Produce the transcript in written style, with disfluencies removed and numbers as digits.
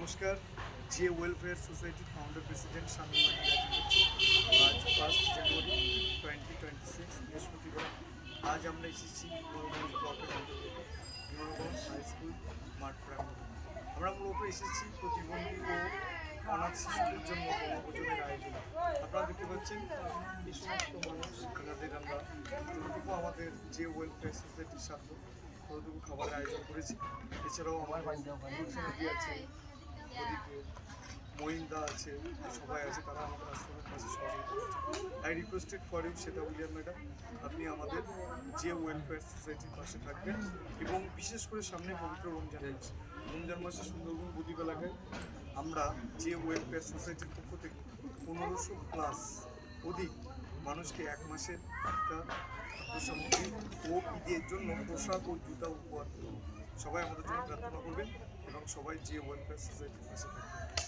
নমস্কার। যে ওয়েলফেয়ার সোসাইটির ফাউন্ডার প্রেসিডেন্ট শামীম মাহির আজ 1 জানুয়ারি 2026 বৃহস্পতিবার। আজ আমরা এসেছি বিমানগঞ্জ ব্লকের অন্তর্গত বিমানগঞ্জ হাই স্কুল মাঠ প্রাঙ্গণে। আমরা মূলত এসেছি প্রতিবন্ধী ও অনাথ শিশুদের জন্য বনভোজনের আয়োজনে। আপনারা দেখতে পাচ্ছেন এই সমস্ত মানুষ এনাদের আমরা যতটুকু আমাদের যে ওয়েলফেয়ার সোসাইটির সাধ্য ততটুকু খাবারের আয়োজন করেছি। এছাড়াও আমার দিদি আছে, ওদিকে মহিন্দা আছে, সবাই আছে, তারা আমাদের আশ্রমের কাছে সহযোগিতা করছে। I requested for you Shweta William madam, আপনি আমাদের যে ওয়েলফেয়ার সোসাইটির পাশে থাকবেন এবং বিশেষ করে সামনে পবিত্র রমজান মাসে সুন্দরবন বদ্বীপ এলাকায় আমরা যে ওয়েলফেয়ার সোসাইটির পক্ষ থেকে 1500+ অধিক মানুষকে 1 মাসের একটা সামগ্রী ও ঈদের জন্য পোশাক ও জুতা উপহার দেব। সবাই আমাদের জন্য প্রার্থনা করবেন এবং সবাই যে ওয়েলফেয়ার সোসাইটির পাশে থাকবেন।